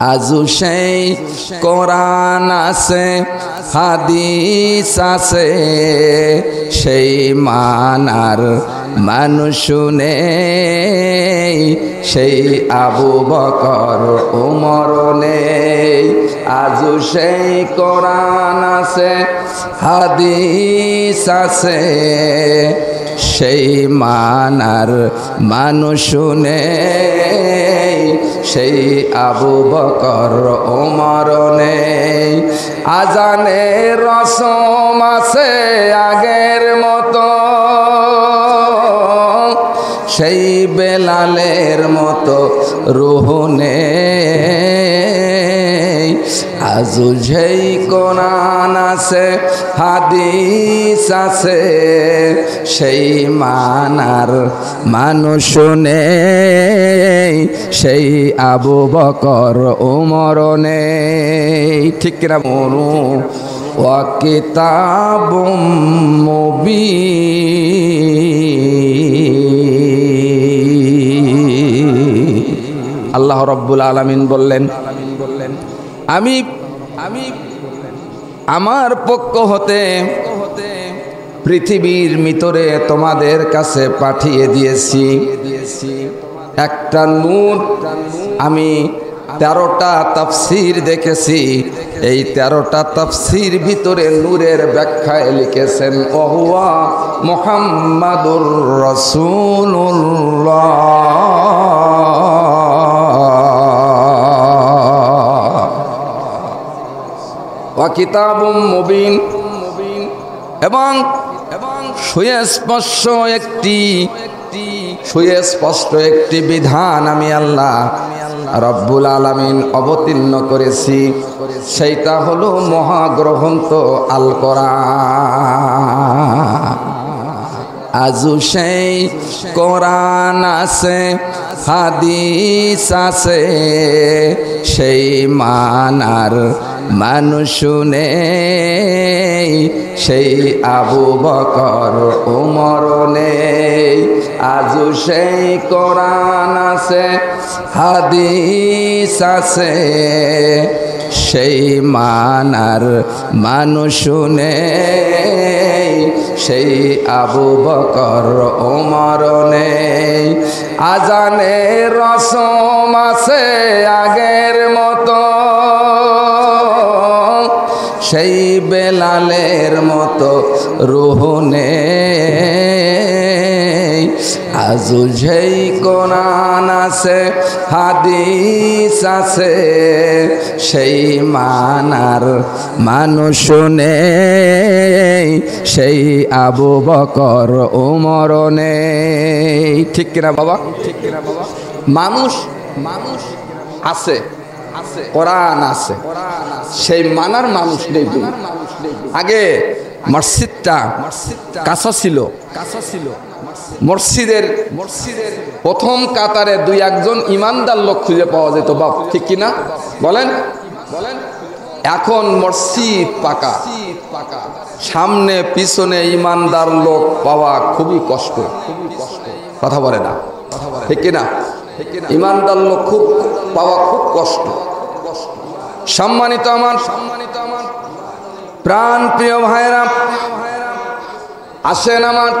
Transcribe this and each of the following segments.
আজও সেই কোরআন আছে, হাদিস আছে, সেই মানার মানুষ নেই, সেই আবু বকর ওমর নেই। আজও সেই কোরআন আছে, হাদিস আছে, সেই মানার মানুষ নেই, সেই আবু বকর ওমর নেই। আজানের রসম আছে আগের মতো, সেই বেলালের মতো রূহ নেই। আজও সেই কোরআন আছে, হাদিস আছে, সেই মানার মানুষ নেই, সেই আবু বকর ওমর নেই। ঠিক কিনা মরু ওয়া কিতাবুম মুবিন। আল্লাহ রাব্বুল আলামিন বললেন, আমি আমার পক্ষ হতে পৃথিবীর ভিতরে তোমাদের কাছে পাঠিয়ে দিয়েছি একটা নূর। আমি 13টা তাফসীর দেখেছি, এই 13টা তাফসীর ভিতরে নূরের ব্যাখ্যায় লিখেছেন ওহুয়া মুহাম্মাদুর রাসূলুল্লাহ। ওয়া কিতাবুম মুবিন, এবং সুস্পষ্ট একটি বিধান আমি আল্লাহ রব্বুল আলামিন অবতীর্ণ করেছি, সেইটা হলো মহাগ্রন্থ আল কোরআন। আজও সেই কোরআন আছে, হাদিস আছে, সেই মানার মানুষ নেই, সেই আবু বকর ওমর নেই। আজও সেই কোরআন আছে, হাদিস আছে, সেই মানার মানুষ নেই, সেই আবু বকর ওমর নেই। আজানের রসম আছে আগের মতো, সেই বেলালের মতো রূহ নেই। আজও সেই কোরআন আছে, হাদিস আছে, সেই মানার মানুষ নেই, সেই আবু বকর ওমর নেই। ঠিক কিনা বাবা? ঠিক কিনা বাবা? মানুষ আছে, কোরআন আছে, সেই মানার মানুষ নেই। আগে মসজিদটা কাঁচা ছিল, মসজিদের প্রথম কাতারে 2-1 ইমানদার লোক খুঁজে পাওয়া যেত। বাপ ঠিক কিনা বলেন? এখন মসজিদ পাকা, সামনে পিছনে ইমানদার লোক পাওয়া খুবই কষ্ট। কথা বলে না? ঠিক কিনা? ইমানদার লোক পাওয়া খুব কষ্ট। সম্মানিত আমার প্রাণ প্রিয় ভাইরা, আসেন আমার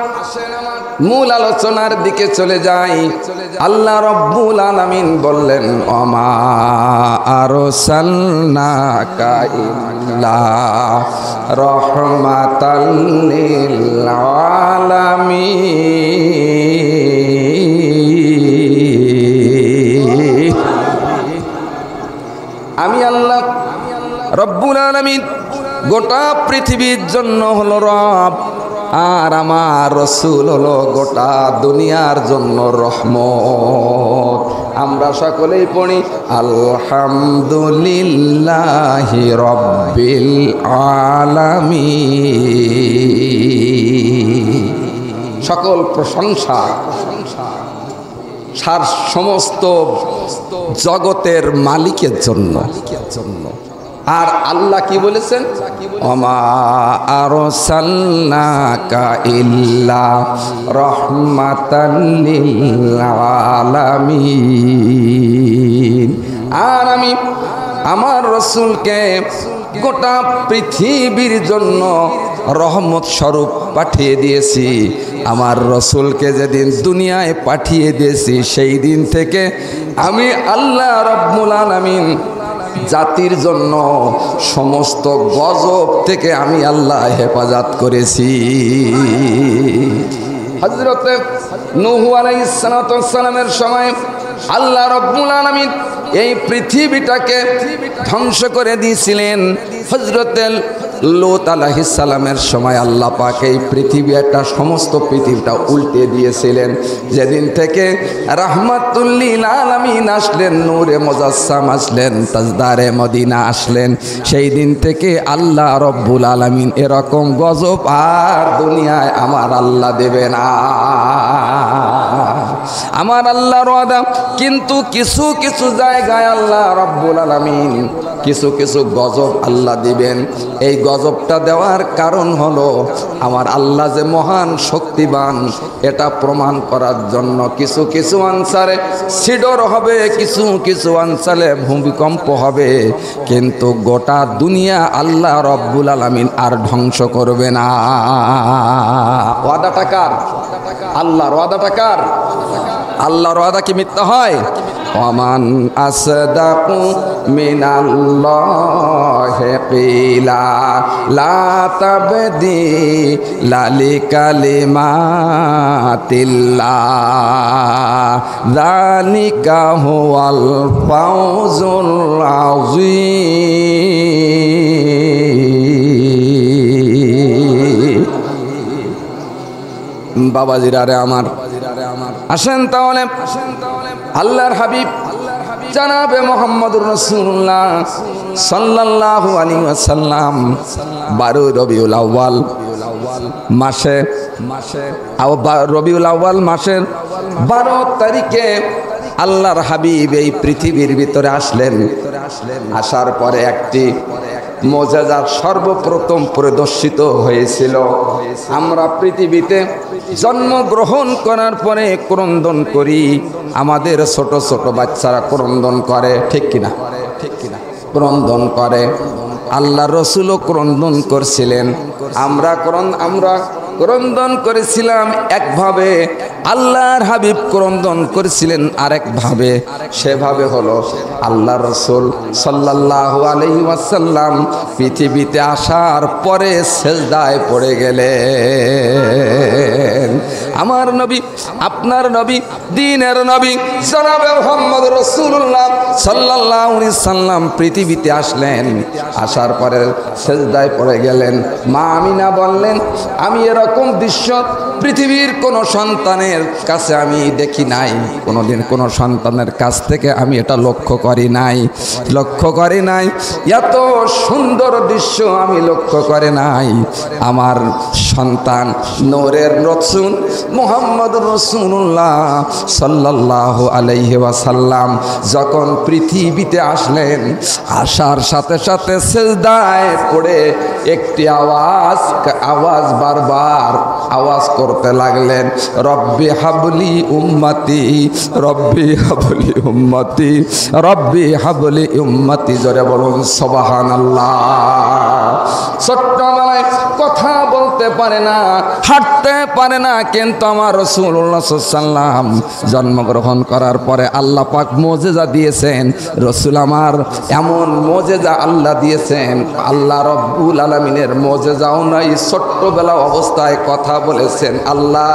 মূল আলোচনার দিকে চলে যাই। আল্লাহ রাব্বুল আলামিন বললেন, ওমা আরসালনাকা ইল্লা রাহমাতাল লিল আলামিন। আমি আল্লাহ রব্বুল আলামিন গোটা পৃথিবীর জন্য হলো রব, আর আমার রসুল হলো গোটা দুনিয়ার জন্য রহমত। আমরা সকলেই পড়ি আলহামদুলিল্লাহি রব্বিল আলামিন। সকল প্রশংসা সার সমস্ত জগতের মালিকের জন্য। আর আল্লাহ কি বলেছেন? ওমা আরসালনাকা ইল্লা রাহমাতাল লিল আলামিন। আর আমি আমার রসুলকে গোটা পৃথিবীর জন্য রহমত স্বরূপ পাঠিয়ে দিয়েছি। আমার রসুলকে যেদিন দুনিয়ায় পাঠিয়ে দিয়েছি সেই দিন থেকে আমি আল্লাহ রাব্বুল আলামিন জাতির জন্য সমস্ত গজব থেকে আমি আল্লাহ হেফাজত করেছি। হযরতে নূহ আলাইহিস সালাতু ওয়াস সালামের সময় আল্লাহ রাব্বুল আলামিন এই পৃথিবীটাকে ধ্বংস করে দিয়েছিলেন। হযরতে লূত আলাইহিস সালামের সময় আল্লাহ পাক এই পৃথিবী একটা সমস্ত পৃথিবীটা উল্টে দিয়েছিলেন। যেদিন থেকে রাহমাতুল লিল আলামিন আসলেন, নূরে মুজাসসাম আসলেন, তাজদারে মদিনা আসলেন, সেই দিন থেকে আল্লাহ রব্বুল আলামিন এরকম গজব আর দুনিয়ায় আমার আল্লাহ দেবে না। আমার আল্লাহর ওয়াদা। কিন্তু কিছু কিছু জায়গায় আল্লাহ রব্বুল আলামিন কিছু কিছু গজব আল্লাহ দিবেন। এই গজবটা দেওয়ার কারণ হলো আমার আল্লাহ যে মহান শক্তিবান এটা প্রমাণ করার জন্য। কিছু কিছু অঞ্চলে সিডর হবে, কিছু কিছু অঞ্চলে ভূমিকম্প হবে, কিন্তু গোটা দুনিয়া আল্লাহ রব্বুল আলামিন আর ধ্বংস করবে না। ওয়াদাটা কার? আল্লাহর। ওয়াদাটা কার? আল্লাহর ওয়াদা কি মিথ্যা হয়? ওয়ামান আসদাকু মিনাল্লাহি কিলা লা তাবদীলা লিকালিমাতিল্লাহ যালিকা হুয়াল ফাওজুল আযীম। বাবাজিরা রে আমার, আসেন তাহলে আল্লাহর হাবিব জনাবে মুহাম্মদুর রাসূলুল্লাহ সাল্লাল্লাহু আলাইহি ওয়াসাল্লাম 12 রবিউল আউয়াল মাসে রবিউল আউয়াল মাসের 12 তারিখে আল্লাহর হাবিব এই পৃথিবীর ভিতরে আসলেন। আসার পরে একটি মুজিজা সর্বপ্রথম প্রদর্শিত হয়েছিল। আমরা পৃথিবীতে জন্মগ্রহণ করার পরে ক্রন্দন করি, আমাদের ছোট ছোট বাচ্চারা ক্রন্দন করে, ঠিক কিনা? ক্রন্দন করে। আল্লাহ রসুলও ক্রন্দন করছিলেন, আমরা ক্রন্দন করেছিলাম একভাবে, আল্লাহর হাবিব ক্রন্দন করেছিলেন আরেকভাবে। সেভাবে হলো আল্লাহ রসুল সাল্লাল্লাহু আলাইহি ওয়াসাল্লাম পৃথিবীতে আসার পরে সেজদায় পড়ে গেলেন। আমার নবী, আপনার নবী, দ্বীনের নবী জনাবে মুহাম্মদ রাসূলুল্লাহ সাল্লাল্লাহু আলাইহি ওয়াসাল্লাম পৃথিবীতে আসলেন। আসার পরে সেজদায় পড়ে গেলেন। মা আমিনা বললেন, আমি এরকম দৃশ্য পৃথিবীর কোনো সন্তানের কাছে আমি দেখি নাই, কোনোদিন কোনো সন্তানের কাছ থেকে আমি এটা লক্ষ্য করি নাই। এত সুন্দর দৃশ্য আমি লক্ষ্য করে নাই। আমার সন্তান নূরের রাসূল মুহাম্মদুর রাসূলুল্লাহ সাল্লাল্লাহু আলাইহি ওয়াসাল্লাম যখন পৃথিবীতে আসলেন, আসার সাথে সাথে সেজদায় পড়ে একটি আওয়াজ বারবার আওয়াজ করতে লাগলেন, রব্বি হাবলি উম্মতি, রব্বি হাবলি উম্মতি, রব্বি হাবলি উম্মতি। জোরে বলুন সুবহানাল্লাহ। ছোট্টবেলায় কথা বলতে পারে না, হাঁটতে পারে না, কিন্তু আমার রাসূলুল্লাহ সাল্লাল্লাহু আলাইহি ওয়াসাল্লাম জন্মগ্রহণ করার পরে আল্লাহ পাক মুজিজা দিয়েছেন। রাসূল আমার এমন মুজিজা আল্লাহ দিয়েছেন, আল্লাহ রব্বুল আলামিনের মুজিজাও নাই। ছোট্টবেলা অবস্থায় কথা বলেছেন, আল্লাহ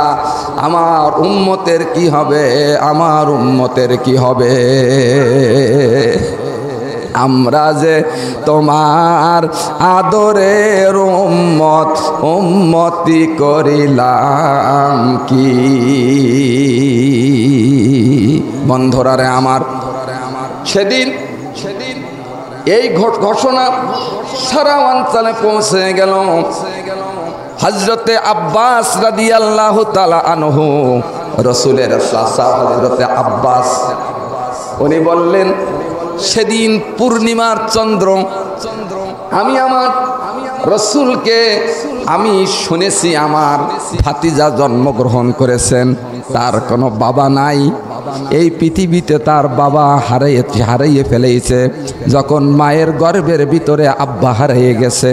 আমার উম্মতের কি হবে, আমার উম্মতের কি হবে। আমরা যে তোমার আদরের উম্মতি করিলাম কি। বন্ধুরা রে আমার, সেদিন এই ঘোষণা সারা অঞ্চলে পৌঁছে গেল। হযরতে আব্বাস রাদিয়াল্লাহু তাআলা আনহু, রাসূলের চাচা হযরতে আব্বাস, উনি বললেন, সেদিন পূর্ণিমার চন্দ্র, আমি আমার রাসূলকে আমি শুনেছি আমার ভাতিজা জন্মগ্রহণ করেছেন, তার কোনো বাবা নাই, এই পৃথিবীতে তার বাবা হারিয়ে ফেলেছে, যখন মায়ের গর্ভের ভিতরে আব্বা হারিয়ে গেছে।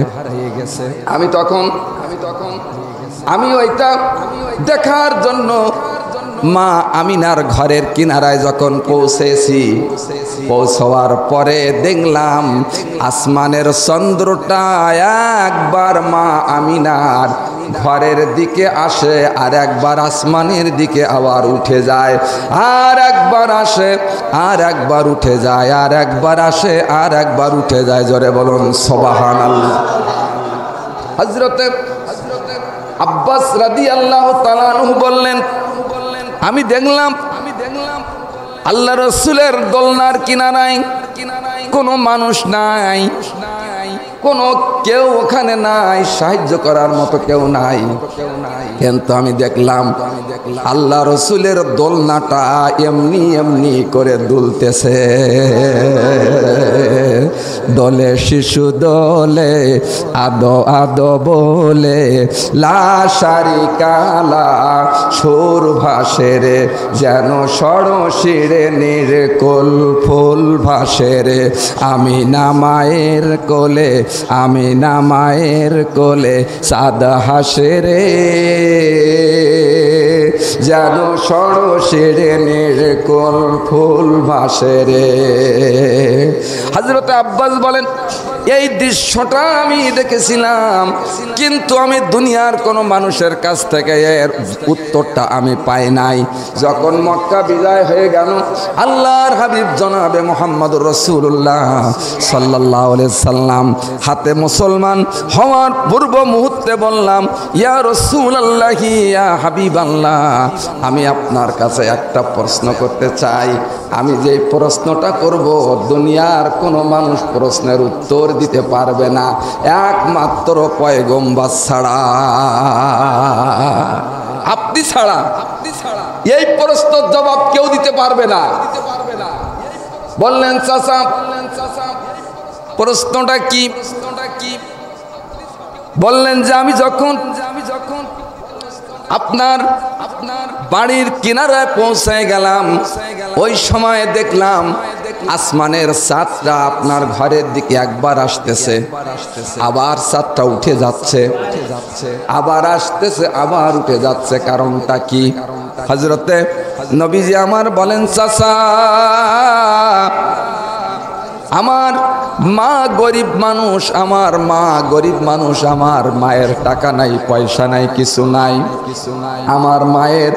আমি ওইটা দেখার জন্য মা আমিনার ঘরের কিনারায় যখন পৌঁছেছি, পৌঁছার পরে দেখলাম আসমানের চন্দ্রটা একবার মা আমিনার ঘরের দিকে আসে, আর একবার আসমানের দিকে আবার উঠে যায়, আর একবার আসে, আর একবার উঠে যায়, আর একবার আসে, আর একবার উঠে যায়। জোরে বলুন সুবহানাল্লাহ। হযরতে আব্বাস রাদিয়াল্লাহু তাআলা আনহু বললেন, আমি দেখলাম আল্লাহ রসুলের দোলনার কিনারায় কোনো মানুষ নাই, কোনো কেউ ওখানে নাই, সাহায্য করার মতো কেউ নাই। কিন্তু আমি দেখলাম আল্লাহ রসুলের দোলনাটা এমনি এমনি করে দুলতেছে। দোলে শিশু দোলে আদো আদো বলে, লাশারি কালা সুর ভাসে রে, যেন সরশিরে নির্কুল ফুল ভাসে রে। আমিনা মায়ের কোলে, আমিনা মায়ের কোলে চাঁদ হাসে রে, যেন সরশিরে নির্কুল ফুল ভাসে রে। হযরত আব্বাস বলেন, এই দৃশ্যটা আমি দেখেছিলাম, কিন্তু আমি দুনিয়ার কোনো মানুষের কাছ থেকে এর উত্তরটা আমি পাই নাই। যখন মক্কা বিজয় হয়ে গেল, আল্লাহর হাবিব জনাবে মুহাম্মদুর রাসূলুল্লাহ সাল্লাল্লাহু আলাইহি সাল্লাম হাতে মুসলমান হওয়ার পূর্ব মুহূর্তে বললাম, ইয়া রাসূলুল্লাহ, ইয়া হাবিবাল্লাহ, আমি আপনার কাছে একটা প্রশ্ন করতে চাই। আমি যে প্রশ্নটা করব, দুনিয়ার কোনো মানুষ প্রশ্নের উত্তর দিতে পারবে না, একমাত্র পয়গম্বর ছাড়া, আপনি ছাড়া এই প্রশ্নের জবাব কেউ দিতে পারবে না। বললেন, চাচা প্রশ্নটা কি? বললেন যে আমি যখন আপনার বাড়ির কিনারায় পৌঁছে গেলাম, ওই সময় দেখলাম আসমানের চাঁদটা আপনার ঘরের দিকে একবার আসতেছে, আবার চাঁদটা উঠে যাচ্ছে, আবার আসতেছে, আবার উঠে যাচ্ছে। কারণটা কি? হযরতে নবীজি আমার বলেন, চাচা আমার মা গরিব মানুষ, আমার মা গরিব মানুষ, আমার মায়ের টাকা নাই, পয়সা নাই, কিছু নাই। আমার মায়ের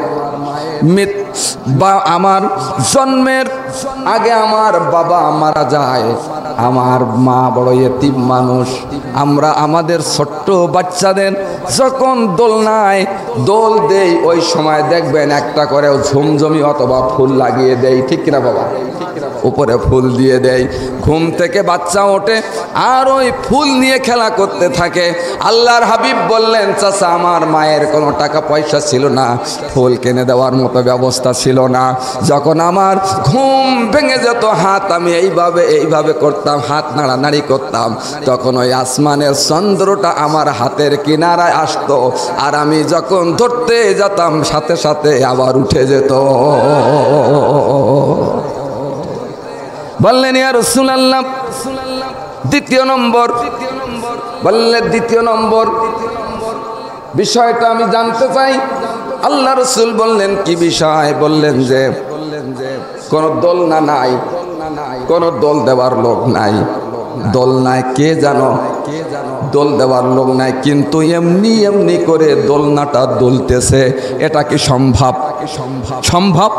বা আমার জন্মের আগে আমার বাবা মারা যায়, আমার মা বড় এতিম মানুষ। আমরা আমাদের ছোট্ট বাচ্চাদের যখন দোলনায় দোল দেই, ওই সময় দেখবেন একটা করে ঝুমঝুমি অথবা ফুল লাগিয়ে দেই, ঠিক কিনা বাবা? উপরে ফুল দিয়ে দেয়। ঘুম থেকে বাচ্চা ওঠে আর ওই ফুল নিয়ে খেলা করতে থাকে। আল্লাহর হাবিব বললেন, চাচা আমার মায়ের কোনো টাকা পয়সা ছিল না, ফুল কিনে দেওয়ার মতো ব্যবস্থা ছিল না। যখন আমার ঘুম ভেঙে যেত, হাত আমি এইভাবে করতাম, হাত নাড়ানাড়ি করতাম, তখন ওই আসমানের চন্দ্রটা আমার হাতের কিনারায় আসতো, আর আমি যখন ধরতে যেতাম সাথে সাথে আবার উঠে যেত। বললেন, ইয়া রাসূলুল্লাহ, দ্বিতীয় নম্বর বললেন, দ্বিতীয় নম্বর বিষয়টা আমি জানতে চাই। আল্লাহ রাসূল বললেন, কি বিষয়? বললেন যে কোন দোলনা নাই, কোন দোল দেওয়ার লোক নাই। দোল নাই কে জানো? দোল দেওয়ার লোক নাই, কিন্তু এমনি এমনি করে দোলনাটা দুলতেছে। এটা কি সম্ভব? সম্ভব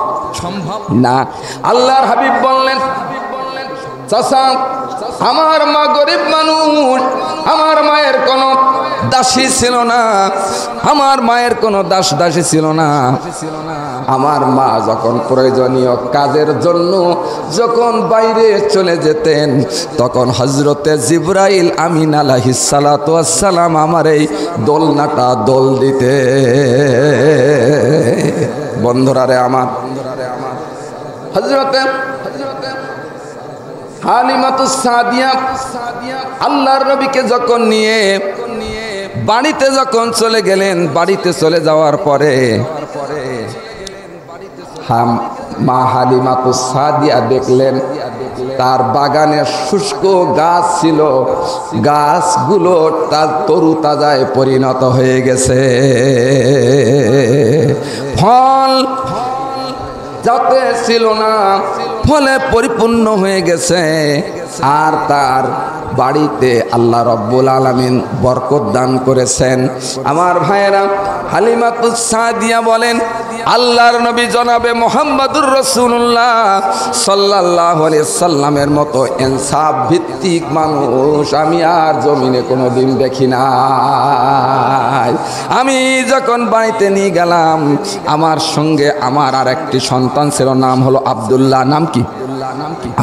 না। আল্লাহর হাবিব বললেন, চাচা আমার মা গরিব মানুষ, আমার মায়ের কোনো দাসী ছিল না, আমার মায়ের কোনো দাসী ছিল না। আমার মা যখন প্রয়োজনীয় কাজের জন্য যখন বাইরে চলে যেতেন, তখন হযরতে জিবরাইল আমিন আলাইহিস সালাতু ওয়াস সালাম আমার এই দোলনাটা দোল দিতে। বন্ধুরা রে আমার, হযরতে হালিমাতুস সাদিয়া আল্লাহর নবীকে যখন নিয়ে বাড়িতে যখন চলে গেলেন, বাড়িতে চলে যাওয়ার পরে মা হালিমাতুস সাদিয়া দেখলেন তার বাগানে শুষ্ক গাছ ছিল, গাছগুলো তার তরু তাজায় পরিণত হয়ে গেছে, ফল যাতে ছিল না ফলে পরিপূর্ণ হয়ে গেছে। আর তার বাড়িতে আল্লাহ রব্বুল আলামিন বরকত দান করেছেন। আমার ভাইয়েরা, হালিমাতুস সাদিয়া বলেন, আল্লাহর নবী জনাবে মুহাম্মদুর রাসূলুল্লাহ সাল্লাল্লাহু আলাইহি সাল্লামের মতো ইনসাফ ভিত্তিক মানুষ আমি আর জমিনে কোনোদিন দেখি নাই। আমি যখন বাড়িতে নিয়ে গেলাম, আমার সঙ্গে আমার আর একটি সন্তান ছিল, নাম হলো আব্দুল্লাহ। নাম কি?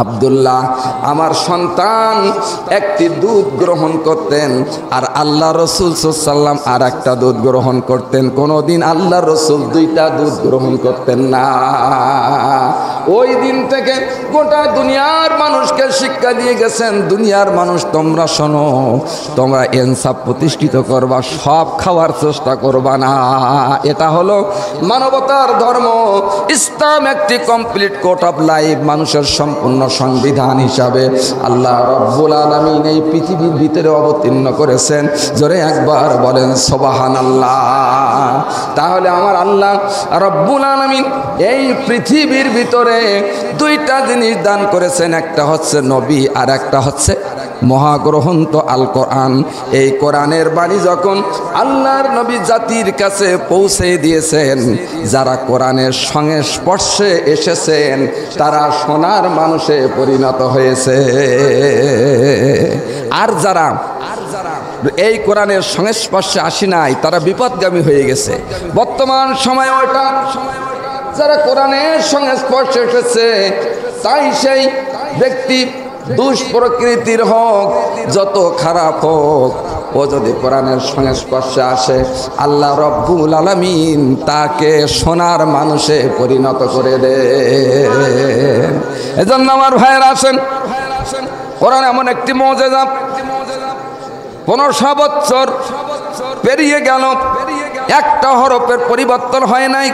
আব্দুল্লাহ। আমার সন্তান একটি দুধ গ্রহণ করতেন আর আল্লাহ রসুল সাল্লাম আর একটা দুধ গ্রহণ করতেন। কোনোদিন আল্লাহ রসুল দুইটা দুধ গ্রহণ করতেন না। ওই দিন থেকে গোটা দুনিয়ার মানুষকে শিক্ষা দিয়ে গেছেন, দুনিয়ার মানুষ তোমরা শোনো, তোমরা ইনসাফ প্রতিষ্ঠিত করবা, সব খাওয়ার চেষ্টা করবা না। এটা হলো মানবতার ধর্ম। ইসলাম একটি কমপ্লিট কোড অফ লাইফ, মানুষের সম্পূর্ণ সংবিধান হিসাবে আল্লাহ রব্বুল আলামিন এই পৃথিবীর ভিতরে অবতীর্ণ করেছেন। জোরে একবার বলেন সুবহানাল্লাহ। তাহলে আমার আল্লাহ রব্বুল আলামিন এই পৃথিবীর ভিতরে দুইটা জিনিস দান করেছেন, একটা হচ্ছে নবী আর একটা হচ্ছে মহাগ্রন্থ আল কোরআন। এই কোরআনের বাণী যখন আল্লাহর নবী জাতির কাছে পৌঁছে দিয়েছেন, যারা কোরআনের সংস্পর্শে এসেছেন তারা সোনার মানুষে পরিণত হয়েছে। আর যারা এই কোরআনের সংস্পর্শে আসি নাই তারা বিপদগামী হয়ে গেছে। বর্তমান সময় ওইটা যারা কোরআনের সংস্পর্শে এসেছে, তাই সেই ব্যক্তি দুষ্প্রকৃতির হোক, যত খারাপ হোক, ও যদি কোরআনের সংস্পর্শে আসে, আল্লাহ রব্বুল আলামিন তাকে সোনার মানুষে পরিণত করে দেন। এজন্য আমার ভাইয়েরা আসেন, কোরআন এমন একটি মুজিজা, 1500 বছর পেরিয়ে গেল, একটা হরফের পরিবর্তন হয় নাই,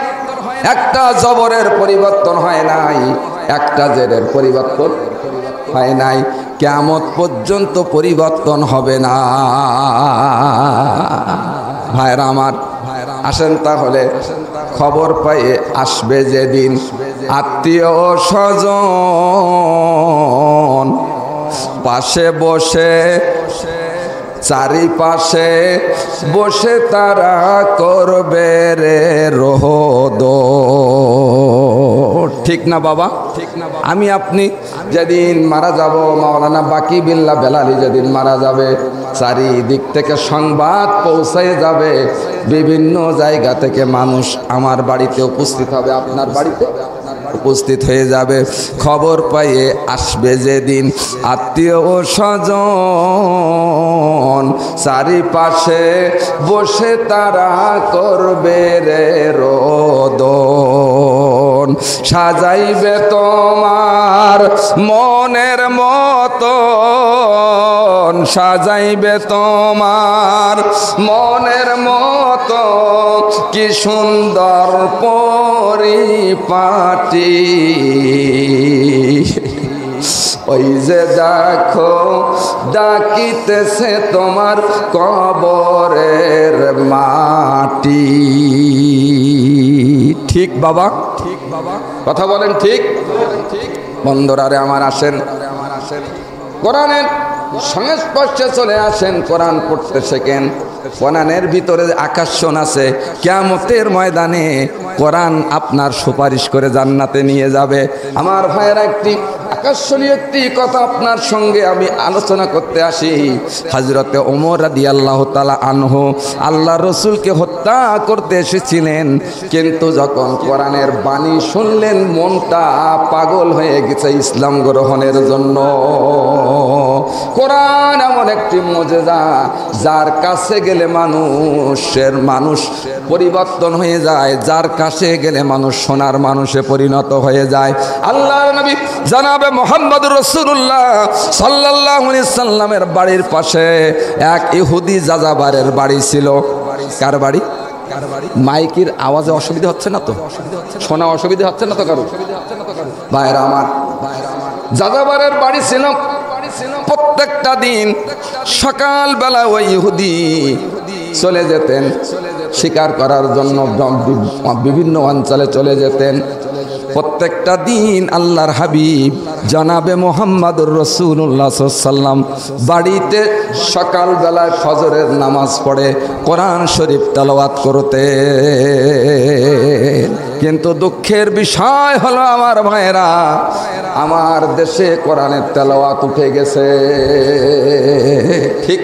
একটা জবরের পরিবর্তন হয় নাই, একটা জেরের পরিবর্তন হয় নাই, কিয়ামত পর্যন্ত পরিবর্তন হবে না। ভাইরা আমার, আসেন তাহলে খবর পাইয়ে আসবে যেদিন আত্মীয় স্বজন পাশে বসে, চারিপাশে বসে তারা করবে রে রোদ। ঠিক না বাবা? ঠিক না? আমি আপনি যেদিন মারা যাব, মাওলানা বাকি বিল্লাহ বেলালি যেদিন মারা যাবে, চারিদিক থেকে সংবাদ পৌঁছে যাবে, বিভিন্ন জায়গা থেকে মানুষ আমার বাড়িতে উপস্থিত হবে, আপনার বাড়িতে উপস্থিত হয়ে যাবে। খবর পাইয়ে আসবে যেদিন আত্মীয় স্বজন চারিপাশে বসে তারা করবে রে রোদন। সাজাইবে তোমার মনের মতন, সাজাইবে তোমার মনের মতো, কি সুন্দর পরিপাটি। ওই যে দেখো ডাকিতেছে তোমার কবরের মাটি। ঠিক বাবা? ঠিক বাবা? কথা বলেন ঠিক? বন্ধুরা রে আমার, আসেন কোরআনের সংস্পর্শে চলে আসেন, কোরআন পড়তে শেখেন। কোরআনের ভিতরে আকর্ষণ আছে, কিয়ামতের ময়দানে কোরআন আপনার সুপারিশ করে জান্নাতে নিয়ে যাবে। আমার ভাইয়েরা, একটি আকর্ষণীয় একটি কথা আপনার সঙ্গে আমি আলোচনা করতে আসি। হযরতে ওমর রাদিয়াল্লাহু তাআলা আনহু আল্লাহ রসুলকে হত্যা করতে এসেছিলেন, কিন্তু যখন কোরআনের বাণী শুনলেন মনটা পাগল হয়ে গেছে ইসলাম গ্রহণের জন্য। কোরআন এমন একটি মুজিজা, যার কাছে গেলে মানুষ পরিবর্তন হয়ে যায়, যার কাছে গেলে মানুষ সোনার মানুষে পরিণত হয়ে যায়। আল্লাহর নবী জনাবে মুহাম্মদুর রাসূলুল্লাহ সাল্লাল্লাহু আলাইহি সাল্লামের বাড়ির পাশে এক ইহুদি যাযাবারের বাড়ি ছিল। কার বাড়ি? মাইকের আওয়াজে অসুবিধা হচ্ছে না তো? শোনা অসুবিধা হচ্ছে না তো কারো? ভাইরা আমার, যাযাবরের বাড়ি ছিল। প্রত্যেকটা দিন সকালবেলা ওই ইহুদি চলে যেতেন শিকার করার জন্য, বিভিন্ন অঞ্চলে চলে যেতেন। প্রত্যেকটা দিন আল্লাহর হাবিব জনাবে মুহাম্মদুর রাসূলুল্লাহ সাল্লাল্লাহু আলাইহি ওয়াসাল্লাম বাড়িতে সকালবেলায় ফজরের নামাজ পড়ে কোরআন শরীফ তেলাওয়াত করতেন। কিন্তু দুঃখের বিষয় হলো আমার ভাইরা, আমার দেশে কোরআনের তেলাওয়াত উঠে গেছে। ঠিক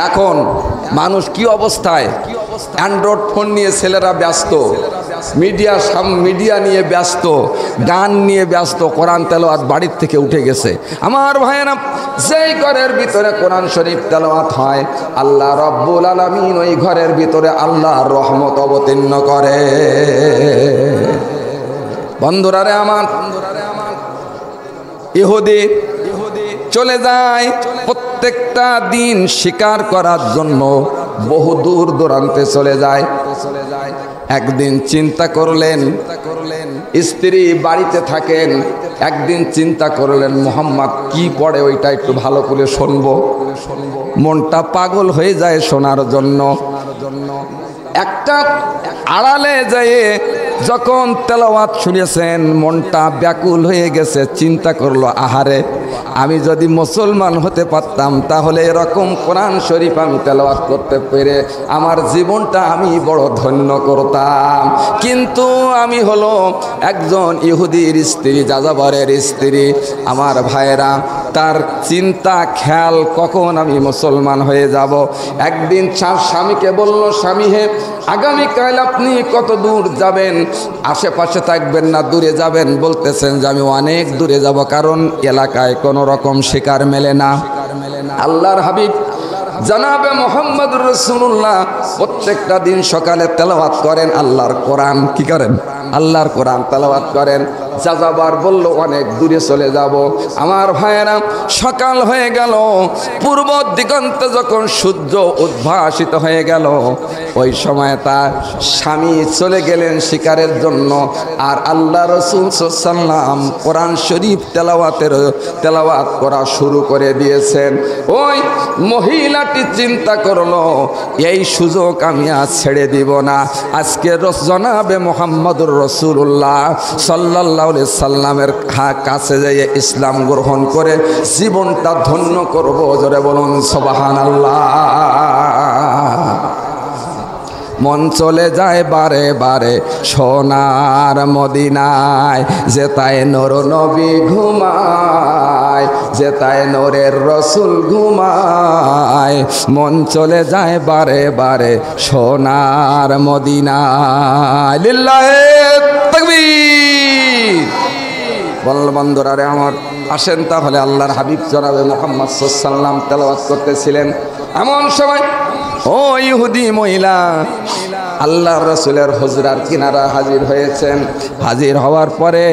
এখন মানুষ কি অবস্থায়? অ্যান্ড্রয়েড ফোন নিয়ে ছেলেরা ব্যস্ত, মিডিয়া নিয়ে ব্যস্ত, গান নিয়ে ব্যস্ত, কোরআন তেলাওয়াত বাড়ির থেকে উঠে গেছে। আমার ভাইয়েরা, যেই ঘরের ভিতরে কোরআন শরীফ তেলাওয়াত হয়, আল্লাহ রব্বুল আলামিন ওই ঘরের ভিতরে আল্লাহর রহমত অবতীর্ণ করে। বন্ধুরা রে আমার, ইহুদি চলে যায় প্রত্যেকটা দিন শিকার করার জন্য, বহু দূর দূরান্তে চলে যায়। একদিন চিন্তা করলেন, স্ত্রী বাড়িতে থাকেন, একদিন চিন্তা করলেন মুহাম্মদ কি পড়ে ওইটা একটু ভালো করে শুনবো। মনটা পাগল হয়ে যায় শোনার জন্য। একটা আড়ালে যেয়ে যখন তেলাওয়াত শুনেছেন, মনটা ব্যাকুল হয়ে গেছে। চিন্তা করলো, আহারে, আমি যদি মুসলমান হতে পারতাম তাহলে এরকম কোরআন শরীফ আমি তেলাওয়াত করতে পেরে আমার জীবনটা আমি বড় ধন্য করতাম। কিন্তু আমি হলো একজন ইহুদির স্ত্রী, যাযাবরের স্ত্রী। আমার ভাইয়েরা, তার চিন্তা খেয়াল কখন আমি মুসলমান হয়ে যাব। একদিন স্বামীকে বলল, স্বামী হে, আগামীকাল আপনি কত দূর যাবেন? আশেপাশে থাকবেন না দূরে যাবেন? বলতেছেন যে আমি অনেক দূরে যাব, কারণ এলাকায় কোনো রকম শিকার মেলে না। আল্লাহর হাবিব জনাবে মুহাম্মদুর রাসূলুল্লাহ প্রত্যেকটা দিন সকালে তেলাওয়াত করেন আল্লাহর কোরআন। কি করেন? আল্লাহর কোরআন তেলাওয়াত করেন। যাযাবর বলল অনেক দূরে চলে যাব। আমার ভাইয়েরা, সকাল হয়ে গেল, পূর্ব দিগন্তে যখন সূর্য উদ্ভাসিত হয়ে গেল, ওই সময় তার স্বামী চলে গেলেন শিকারের জন্য। আর আল্লাহ রাসূল সাল্লাল্লাহু আলাইহি ওয়াসাল্লাম কোরআন শরীফ তেলাওয়াত করা শুরু করে দিয়েছেন। ওই মহিলাটি চিন্তা করলো, এই সুযোগ আমি আজ ছেড়ে দিব না। আজকে জনাবে মুহাম্মদুর রাসূলুল্লাহ সাল্লাল্লাহু আলাইহি সাল্লামের কাছে যেয়ে ইসলাম গ্রহণ করে জীবনটা ধন্য করব। জোরে বলুন সুবহানাল্লাহ। মন চলে যায় বারে বারে সোনার মদিনায়, যেতায় নূর নবী ঘুমায়, যেতায় নূরের রসুল ঘুমায়। মন চলে যায় বারে বারে সোনার মদিনায়। লিল্লাহে তাকবীর। বল বন্ধুরা রে আমার, আসেন তাহলে আল্লাহর হাবিব জনাবে মুহাম্মদ সাল্লাল্লাহু আলাইহি ওয়াসাল্লাম তেলাওয়াত করতেছিলেন। এমন সময় ও ইহুদি মহিলা আল্লাহর রাসূলের হুজরার কিনারা হাজির হয়েছেন। হাজির হওয়ার পরে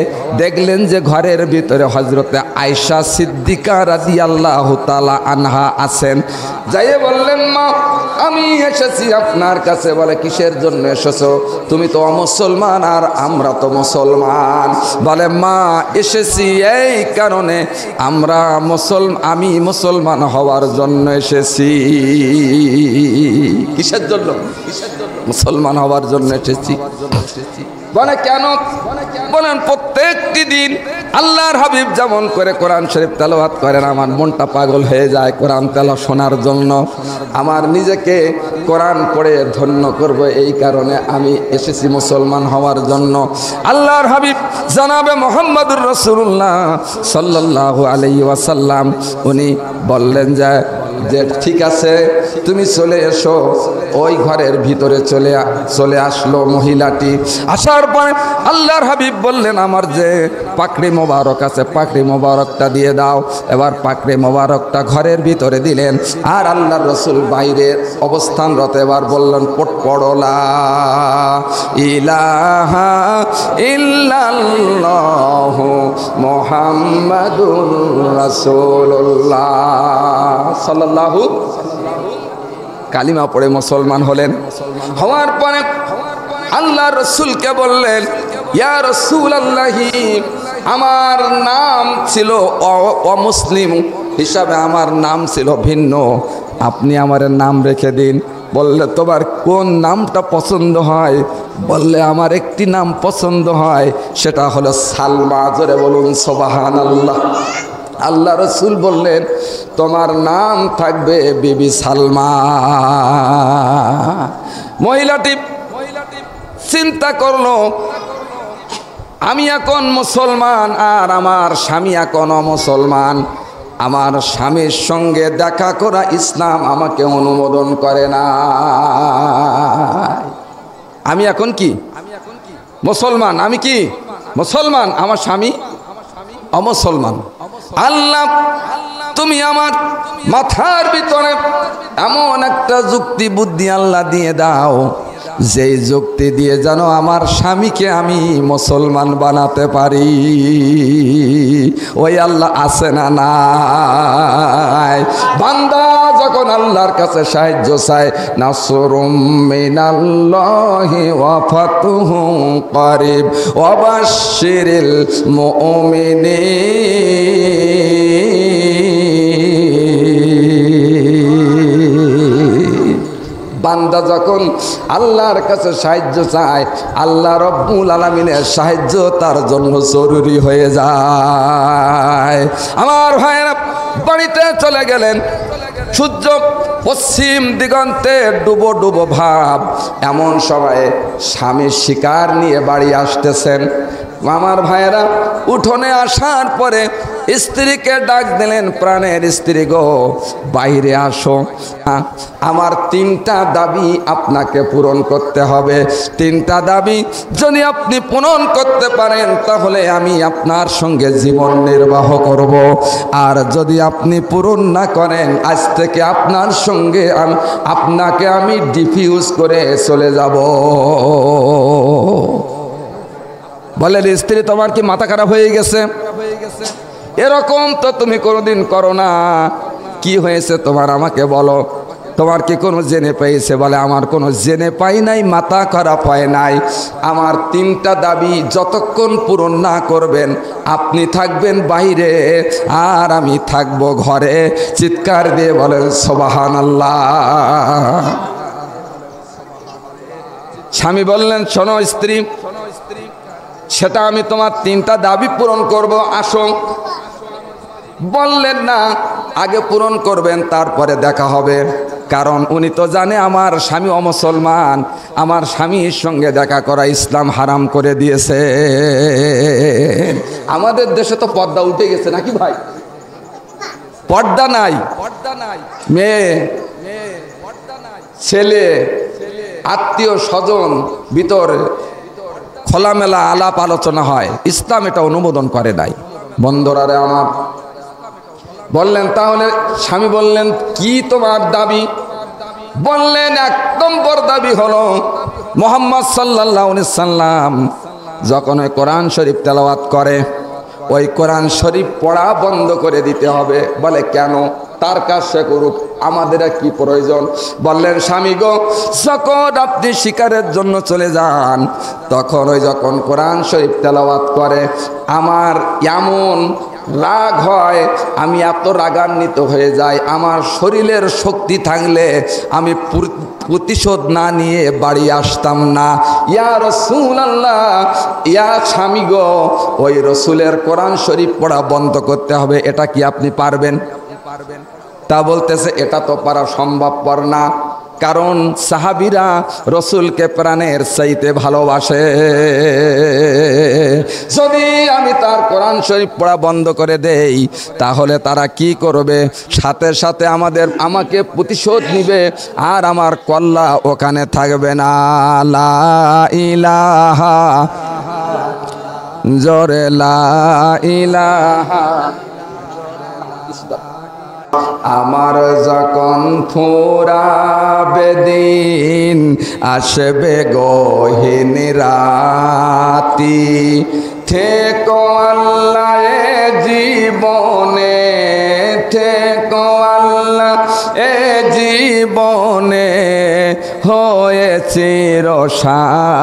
দেখলেন যে ঘরের ভিতরে হযরতে আয়েশা সিদ্দিকা রাদিয়াল্লাহু তাআলা আনহা আছেন। যাইয়ে বললেন, মা, আমি এসেছি আপনার কাছে। বলে, কিসের জন্য এসেছো? তুমি তো অমুসলমান আর আমরা তো মুসলমান। বলে, মা, এসেছি এই কারণে, আমি মুসলমান হওয়ার জন্য এসেছি। কিসের জন্য? মুসলমান হওয়ার জন্য এসেছি। বলে, কেন? বলেন, প্রত্যেকটি দিন আল্লাহর হাবিব যেমন করে কোরআন শরীফ তেলাওয়াত করেন, আমার মনটা পাগল হয়ে যায় কোরআন তেলাওয়াত শোনার জন্য। আমার নিজেকে কোরআন পড়ে ধন্য করব, এই কারণে আমি এসেছি মুসলমান হওয়ার জন্য। আল্লাহর হাবিব জনাবে মুহাম্মদুর রাসূলুল্লাহ সাল্লাল্লাহু আলাইহি ওয়াসাল্লাম উনি বললেন যে ঠিক আছে, তুমি চলে এসো। ওই ঘরের ভিতরে চলে আসলো মহিলাটি। আসার পরে আল্লাহর হাবিব বললেন, আমার যে পাকড়ি মোবারক আছে, পাকড়ি মোবারকটা দিয়ে দাও। এবার পাকড়ি মোবারকটা ঘরের ভিতরে দিলেন। আর আল্লাহর রাসূল বাইরে অবস্থানরত। এবার বললেন, পড়লা ইলাহা ইল্লাল্লাহু মুহাম্মাদুর রাসূলুল্লাহ সাল্লাল্লাহু। কালিমা পড়ে মুসলমান হলেন। হওয়ার পরে আল্লাহ রসুলকে বললেন, ইয়া রাসূলুল্লাহি, আমার নাম ছিল অমুসলিম হিসাবে, আমার নাম ছিল ভিন্ন, আপনি আমার নাম রেখে দিন। বললে তোমার কোন নামটা পছন্দ হয়? বললে আমার একটি নাম পছন্দ হয়, সেটা হলো সালমা। জোরে বলুন সুবহানাল্লাহ। আল্লাহ রসুল বললেন তোমার নাম থাকবে বিবি সালমা। মহিলাটি চিন্তা করলো, আমি এখন মুসলমান আর আমার স্বামী এখন অমুসলমান, আমার স্বামীর সঙ্গে দেখা করা ইসলাম আমাকে অনুমোদন করে না। আমি এখন কি মুসলমান, আমি কি মুসলমান, আমার স্বামী অমুসলমান। আল্লাহ তুমি আমার মাথার ভিতরে এমন একটা যুক্তি বুদ্ধি আল্লাহ দিয়ে দাও, যেই যুক্তি দিয়ে যেন আমার স্বামীকে আমি মুসলমান বানাতে পারি। ওই আল্লাহ আছে না নাই? বান্দা যখন আল্লাহর কাছে সাহায্য চায়, নাসরুম মিনাল্লাহি ওয়া ফাতহুম কারিব ওয়া বাশশিরিল মুমিনিন। বান্দা যখন আল্লাহর কাছে সাহায্য চায়, আল্লাহ রব্বুল আলামিনের সাহায্য তার জন্য জরুরি হয়ে যায়। আমার ভাইয়েরা বাড়িতে চলে গেলেন, সূর্য পশ্চিম দিগন্তে ডুবো ডুবো ভাব, এমন সময়ে স্বামী শিকার নিয়ে বাড়ি আসতেছেন। আমার ভাইয়েরা উঠোনে আসার পরে স্ত্রীকে ডাক দিলেন, প্রাণের স্ত্রী গো, বাইরে আসো, আমার তিনটা দাবি আপনাকে পূরণ করতে হবে। তিনটা দাবি যদি আপনি পূরণ করতে পারেন তাহলে আমি আপনার সঙ্গে জীবন নির্বাহ করব, আর যদি আপনি পূরণ না করেন আজ থেকে আপনার সঙ্গে আপনাকে আমি ডিফিউজ করে চলে যাব। বলেন স্ত্রী, তোমার কি মাথা খারাপ হয়ে গেছে? এরকম তো তুমি কোনোদিন করো না, কি হয়েছে তোমার আমাকে বলো। তোমার কি কোনো জেনে পেয়েছে? বলে আমার কোনো জেনে পাই নাই, মাথা খারাপ হয় নাই। আমার তিনটা দাবি যতক্ষণ পূরণ না করবেন আপনি থাকবেন বাইরে আর আমি থাকবো ঘরে। চিৎকার দিয়ে বলেন সুবহানাল্লাহ। স্বামী বললেন, শোনো স্ত্রী, সেটা আমি তোমার তিনটা দাবি পূরণ করব, আসো। বললেন না, আগে পূরণ করবেন তারপরে দেখা হবে। কারণ উনি তো জানে আমার স্বামী অমুসলমান, আমার স্বামীর সঙ্গে দেখা করা ইসলাম হারাম করে দিয়েছে। আমাদের দেশে তো পর্দা উঠে গেছে নাকি ভাই? পর্দা নাই, মেয়ে ছেলে আত্মীয় স্বজন ভিতরে খোলামেলা আলাপ আলোচনা হয়, ইসলাম এটা অনুমোদন করে নাই। বন্ধুরারে আমার, বললেন তাহলে, স্বামী বললেন কি তোমার দাবি? বললেন 1 নম্বর দাবি হলো মুহাম্মদ সাল্লাল্লাহু আলাইহি সাল্লাম যখন ওই কোরআন শরীফ তেলাওয়াত করে, ওই কোরআন শরীফ পড়া বন্ধ করে দিতে হবে। বলে কেন? তার কাজ সে করুক, আমাদের কি প্রয়োজন? বললেন স্বামী গো, যখন আপনি শিকারের জন্য চলে যান তখন ওই যখন কোরআন শরীফ তেলাওয়াত করে আমার এমন রাগ হয়, আমি এত রাগান্বিত হয়ে যাই, আমার শরীরের শক্তি থাকলে আমি প্রতিশোধ না নিয়ে বাড়ি আসতাম না। ইয়া রাসূলুল্লাহ, ইয়া স্বামী গো, ওই রসুলের কোরআন শরীফ পড়া বন্ধ করতে হবে, এটা কি আপনি পারবেন? তা বলতেছে এটা তো পারা সম্ভবপর না, কারণ সাহাবীরা রসুলকে প্রাণের চাইতে ভালোবাসে। যদি আমি তার কোরআন শরীফ পড়া বন্ধ করে দেই তাহলে তারা কি করবে? সাথে সাথে আমাকে প্রতিশোধ নিবে আর আমার কল্লা ওখানে থাকবে না। লা ইলাহা, জোরে লা ইলাহা। আমার যখন ফুরাবে দিন আসবে গহীন রাতি, থেকো আল্লাহ জীবনে থেকো আল্লাহ এ জীবনে হয়ে চিরসাথী,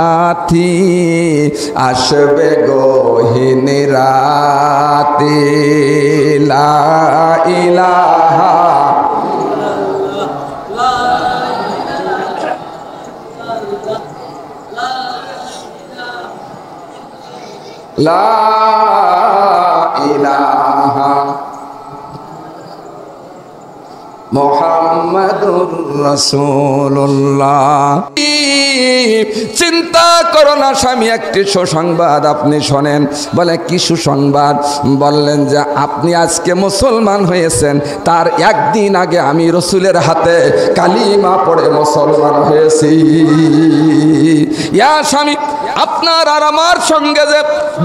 আসবে গহীন রাতে। লা ইলাহা লা ইলাহা মুহাম্মাদুর রাসূলুল্লাহ। চিন্তা করো না স্বামী, একটি সুসংবাদ আপনি শোনেন। বলে কি সুসংবাদ? বললেন যে আপনি আজকে মুসলমান হয়েছেন, তার একদিন আগে আমি রসুলের হাতে কালিমা পড়ে মুসলমান হয়েছি। ইয়া স্বামী, আপনার আর আমার সঙ্গে যে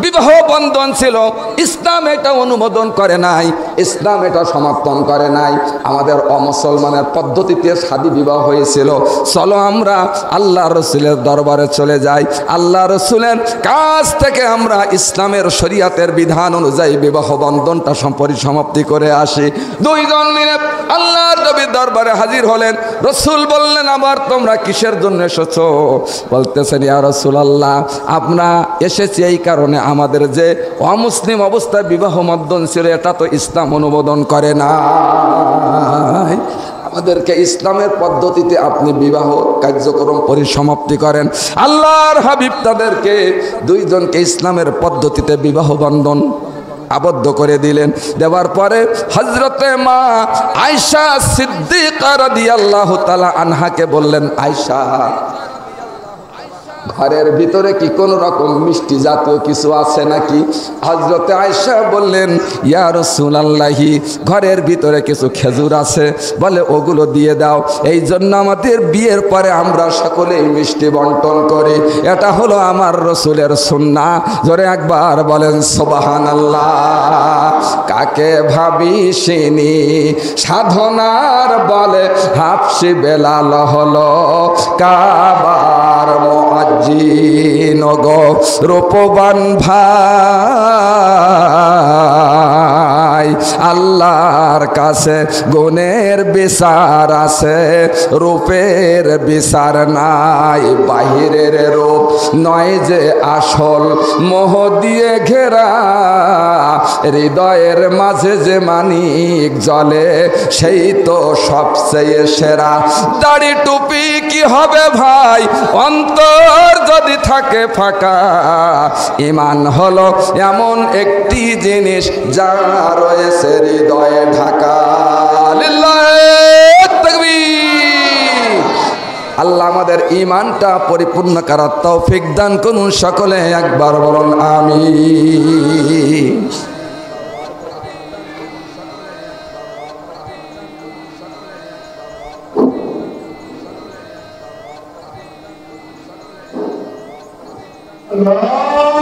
বিবাহ বন্ধন ছিল, ইসলাম এটা অনুমোদন করে নাই, ইসলাম এটা সমর্থন করে নাই। আমাদের অমুসলমানের পদ্ধতিতে শাদী বিবাহ হয়েছিল। চলো আমরা আল্লাহ রসুলের দরবারে চলে যাই, আল্লাহ রসুলের কাছ থেকে আমরা ইসলামের শরিয়াতের বিধান অনুযায়ী বিবাহ বন্ধনটা পরিসমাপ্তি করে আসি। দুইজন মিলে আল্লাহর নবীর দরবারে হাজির হলেন। রসুল বললেন, আবার তোমরা কিসের জন্য এসেছো? বলতেছেন, ইয়া রাসূলুল্লাহ, আমরা এসেছি এই কারণে, আমাদের যে অমুসলিম অবস্থায় বিবাহ বন্ধন ছিল এটা তো ইসলাম অনুমোদন করে না, আমাদেরকে ইসলামের পদ্ধতিতে আপনি বিবাহ কার্যক্রম পরিসমাপ্তি করেন। আল্লাহর হাবিব তাদেরকে দুইজনকে ইসলামের পদ্ধতিতে বিবাহ বন্ধন আবদ্ধ করে দিলেন। দেওয়ার পরে হযরতে মা আয়েশা সিদ্দিকা রাদিয়াল্লাহু তাআলা আনহাকে বললেন, আয়েশা, ঘরের ভিতরে কি কোনো রকম মিষ্টি জাতীয় কিছু আছে নাকি? হযরতে আয়েশা বললেন, ইয়া রাসূলুল্লাহি, ঘরের ভিতরে কিছু খেজুর আছে। বলে ওগুলো দিয়ে দাও, এই জন্য আমাদের বিয়ের পরে আমরা সকলেই মিষ্টি বন্টন করি, এটা হলো আমার রসুলের সুন্নাহ। জোরে একবার বলেন সুবহানাল্লাহ। কাকে ভাবিসিনি সাধনার বলে হাফসি বেলাল হলো কাবার মুয়াজ্জিন গো রূপবান ভাই, আল্লাহর কাছে গুণের বিচার আছে, রূপের বিচার নাই। বাহিরের রূপ নয় যে আসল, মোহ দিয়ে ঘেরা হৃদয়ের মাঝে যে মানিক জ্বলে, সেই তো সবচেয়ে সেরা। দাড়ি টুপি কি হবে ভাই, অন্তর যদি থাকে ফাঁকা। ঈমান হলো এমন একটি জিনিস যা রয়েছে হৃদয়ে ঢাকা। লিল্লাহি তাকবীর। আল্লাহ আমাদের ঈমানটা পরিপূর্ণ করার তৌফিক দান করুন। সকলে একবার বলুন আমিন। Allah